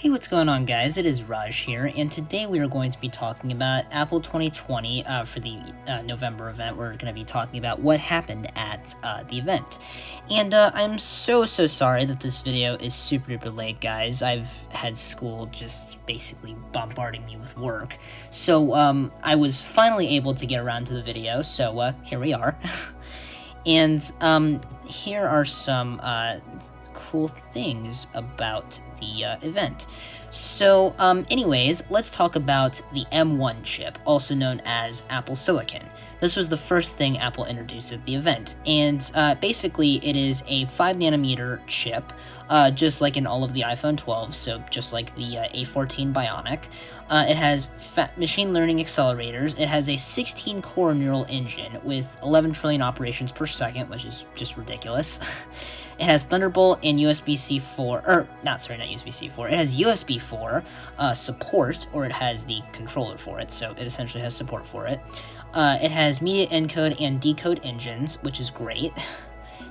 Hey, what's going on, guys? It is Raj here, and today we are going to be talking about Apple 2020 for the November event. We're going to be talking about what happened at the event. And I'm so sorry that this video is super duper late, guys. I've had school just basically bombarding me with work. So I was finally able to get around to the video, so here we are. And here are some cool things about the event. So anyways, let's talk about the M1 chip, also known as Apple Silicon. This was the first thing Apple introduced at the event, and basically it is a 5nm chip, just like in all of the iPhone 12, so just like the A14 Bionic. It has machine learning accelerators. It has a 16-core neural engine with 11 trillion operations per second, which is just ridiculous. It has Thunderbolt and USB-C 4, not USB-C 4, it has USB 4 support, or it has the controller for it, so it essentially has support for it. It has media encode and decode engines, which is great.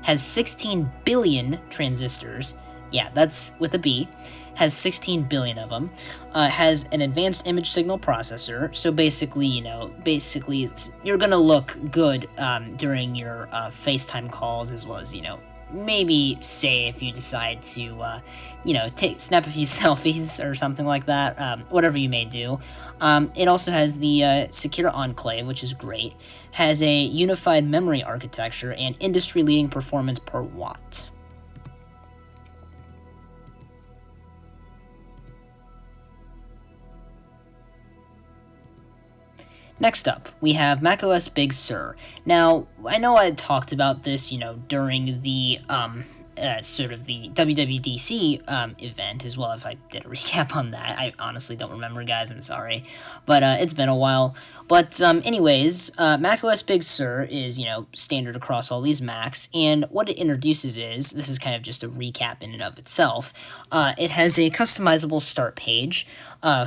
Has 16 billion transistors, yeah, that's with a B, has 16 billion of them. Has an advanced image signal processor, so basically, you're gonna look good during your FaceTime calls, as well as, maybe say if you decide to, snap a few selfies or something like that, whatever you may do. It also has the Secure Enclave, which is great, has a unified memory architecture, and industry-leading performance per watt. Next up, we have macOS Big Sur. Now, I know I talked about this, during the, sort of the WWDC event, as well, if I did a recap on that. I honestly don't remember, guys, I'm sorry. But it's been a while. But anyways, macOS Big Sur is, standard across all these Macs, and what it introduces is, this is kind of just a recap in and of itself, it has a customizable start page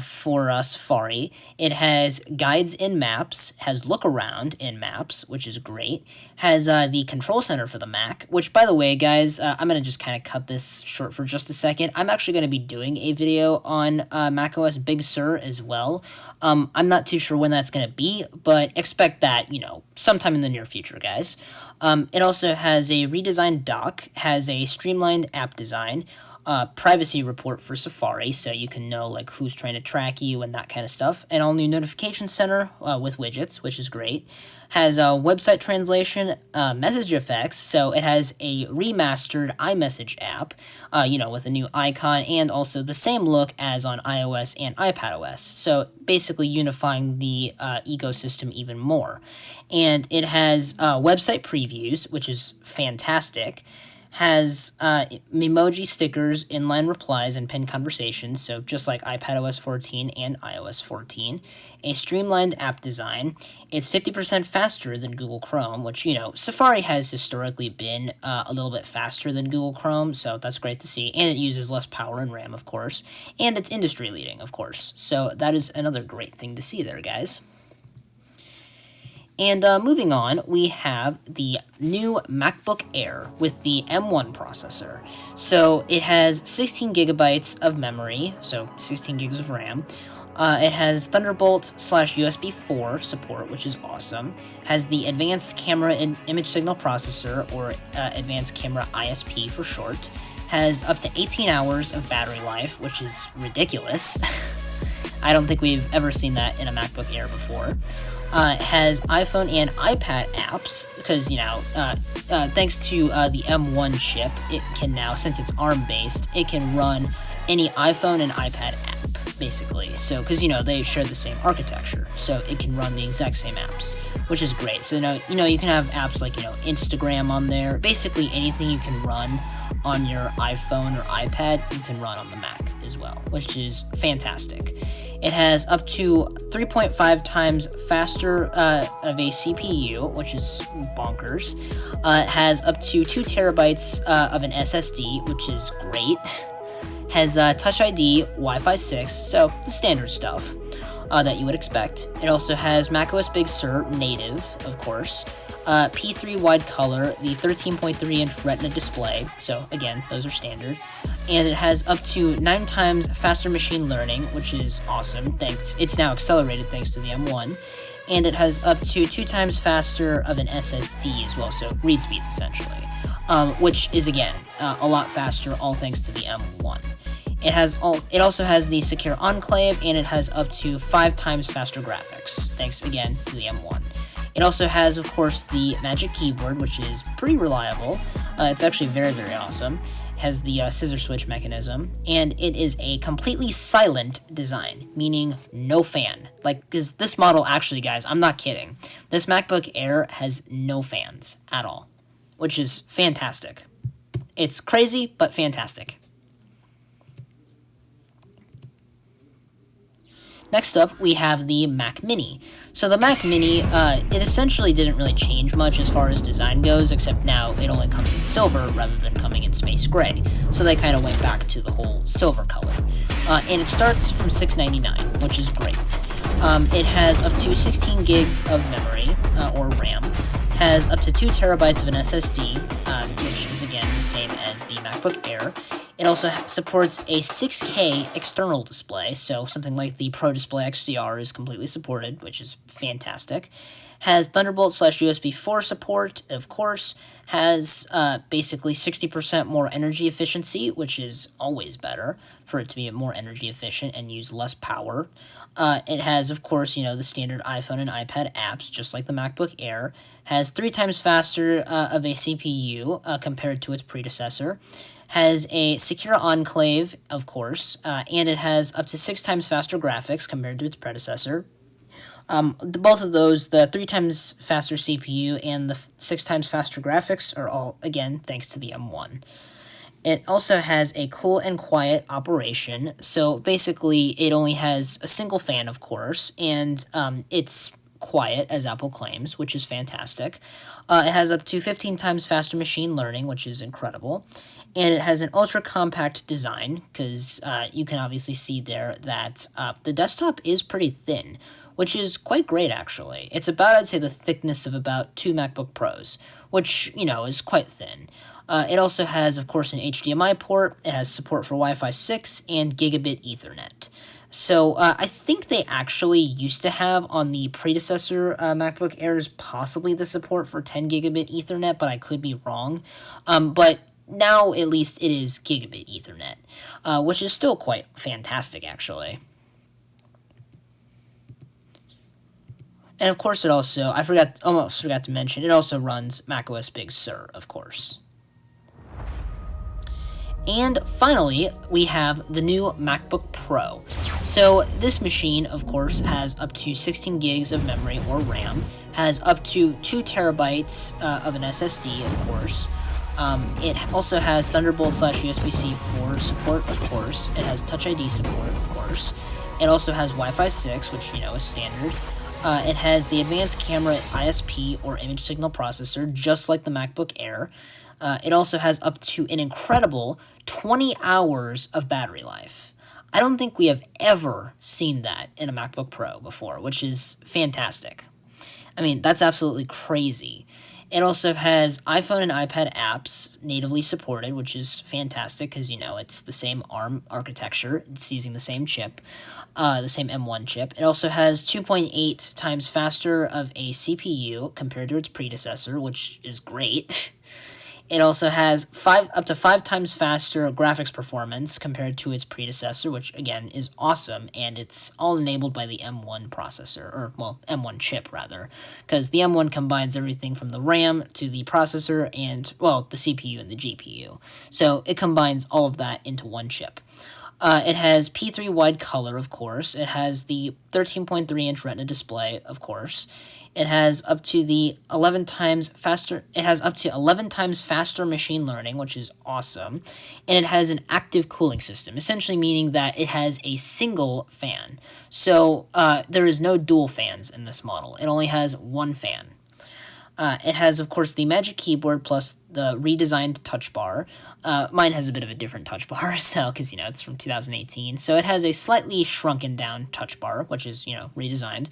for Safari. It has guides in Maps, has look around in Maps, which is great, has the control center for the Mac, which, by the way, guys, I'm going to just kind of cut this short for just a second. I'm actually going to be doing a video on macOS Big Sur as well. I'm not too sure when that's going to be, but expect that, sometime in the near future, guys. It also has a redesigned dock, has a streamlined app design, privacy report for Safari, so you can know who's trying to track you and that kind of stuff. An all-new notification center with widgets, which is great. Has a website translation, message effects, so it has a remastered iMessage app, with a new icon, and also the same look as on iOS and iPadOS, so basically unifying the ecosystem even more. And it has website previews, which is fantastic. Has emoji stickers, inline replies, and pinned conversations, so just like iPadOS 14 and iOS 14. A streamlined app design. It's 50% faster than Google Chrome, which, Safari has historically been a little bit faster than Google Chrome, so that's great to see. And it uses less power and RAM, of course. And it's industry-leading, of course. So that is another great thing to see there, guys. And moving on, we have the new MacBook Air with the M1 processor. So it has 16 gigabytes of memory, so 16 gigs of RAM. It has Thunderbolt/USB 4 support, which is awesome. Has the Advanced Camera and Image Signal Processor, or Advanced Camera ISP for short. Has up to 18 hours of battery life, which is ridiculous. I don't think we've ever seen that in a MacBook Air before. Has iPhone and iPad apps, because, thanks to the M1 chip, it can now, since it's ARM-based, it can run any iPhone and iPad app, basically. So, because, they share the same architecture, so it can run the exact same apps, which is great. So, you can have apps like, Instagram on there. Basically, anything you can run on your iPhone or iPad, you can run on the Mac as well, which is fantastic. It has up to 3.5 times faster of a CPU, which is bonkers. It has up to 2 terabytes of an SSD, which is great. Has Touch ID, Wi-Fi 6, so the standard stuff that you would expect. It also has macOS Big Sur native, of course. P3 wide color, the 13.3-inch Retina display, so again, those are standard. and it has up to 9 times faster machine learning, which is awesome. It's now accelerated thanks to the M1, and it has up to 2 times faster of an SSD as well, so read speeds essentially, which is again a lot faster, all thanks to the M1. It also has the Secure Enclave, and it has up to 5 times faster graphics, thanks again to the M1. It also has, of course, the Magic Keyboard, which is pretty reliable. It's actually very, very awesome. It has the scissor switch mechanism, and it is a completely silent design, meaning no fan. Because this model, actually, guys, I'm not kidding. This MacBook Air has no fans at all, which is fantastic. It's crazy, but fantastic. Next up, we have the Mac Mini. So the Mac Mini, it essentially didn't really change much as far as design goes, except now it only comes in silver rather than coming in space gray. So they kind of went back to the whole silver color. And it starts from $699, which is great. It has up to 16 gigs of memory, or RAM, has up to 2 terabytes of an SSD, which is again the same as the MacBook Air. It also supports a 6K external display, so something like the Pro Display XDR is completely supported, which is fantastic. Has Thunderbolt/USB 4 support, of course. Has basically 60% more energy efficiency, which is always better for it to be more energy efficient and use less power. It has, of course, the standard iPhone and iPad apps, just like the MacBook Air. Has 3 times faster of a CPU compared to its predecessor. Has a Secure Enclave, of course, and it has up to 6 times faster graphics compared to its predecessor. Both of those, the 3 times faster CPU and the 6 times faster graphics, are all, again, thanks to the M1. It also has a cool and quiet operation, so basically it only has a single fan, of course, and it's quiet, as Apple claims, which is fantastic. It has up to 15 times faster machine learning, which is incredible. And it has an ultra-compact design, because you can obviously see there that the desktop is pretty thin, which is quite great, actually. It's about, I'd say, the thickness of about 2 MacBook Pros, which, is quite thin. It also has, of course, an HDMI port. It has support for Wi-Fi 6 and Gigabit Ethernet. So I think they actually used to have on the predecessor MacBook Airs possibly the support for 10 Gigabit Ethernet, but I could be wrong. But now, at least, it is Gigabit Ethernet, which is still quite fantastic, actually. And, of course, it also, almost forgot to mention, it also runs macOS Big Sur, of course. And finally, we have the new MacBook Pro. So this machine, of course, has up to 16 gigs of memory or RAM, has up to 2 terabytes of an SSD, of course. It also has Thunderbolt/USB-C 4 support, of course. It has Touch ID support, of course. It also has Wi-Fi 6, which, is standard. It has the advanced camera ISP, or image signal processor, just like the MacBook Air. It also has up to an incredible 20 hours of battery life. I don't think we have ever seen that in a MacBook Pro before, which is fantastic. I mean, that's absolutely crazy. It also has iPhone and iPad apps natively supported, which is fantastic because, it's the same ARM architecture. It's using the same chip, the same M1 chip. It also has 2.8 times faster of a CPU compared to its predecessor, which is great. It also has up to 5 times faster graphics performance compared to its predecessor, which, again, is awesome, and it's all enabled by the M1 processor, or, M1 chip, rather, because the M1 combines everything from the RAM to the processor and, the CPU and the GPU. So it combines all of that into one chip. It has P3 wide color, of course. It has the 13.3-inch Retina display, of course. It has up to 11 times faster machine learning, which is awesome. And it has an active cooling system, essentially meaning that it has a single fan. So there is no dual fans in this model. It only has one fan. It has, of course, the Magic Keyboard plus the redesigned touch bar. Mine has a bit of a different touch bar, so, because, it's from 2018. So it has a slightly shrunken down touch bar, which is, redesigned.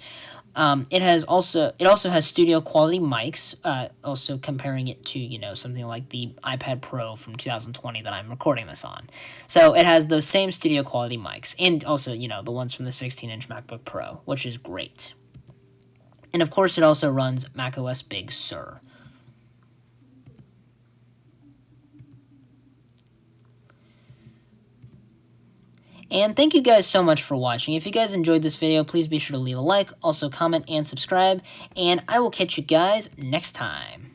It also has studio quality mics, also comparing it to, something like the iPad Pro from 2020 that I'm recording this on. So it has those same studio quality mics, and also, the ones from the 16-inch MacBook Pro, which is great. And of course, it also runs macOS Big Sur. And thank you guys so much for watching. If you guys enjoyed this video, please be sure to leave a like, also comment and subscribe, and I will catch you guys next time.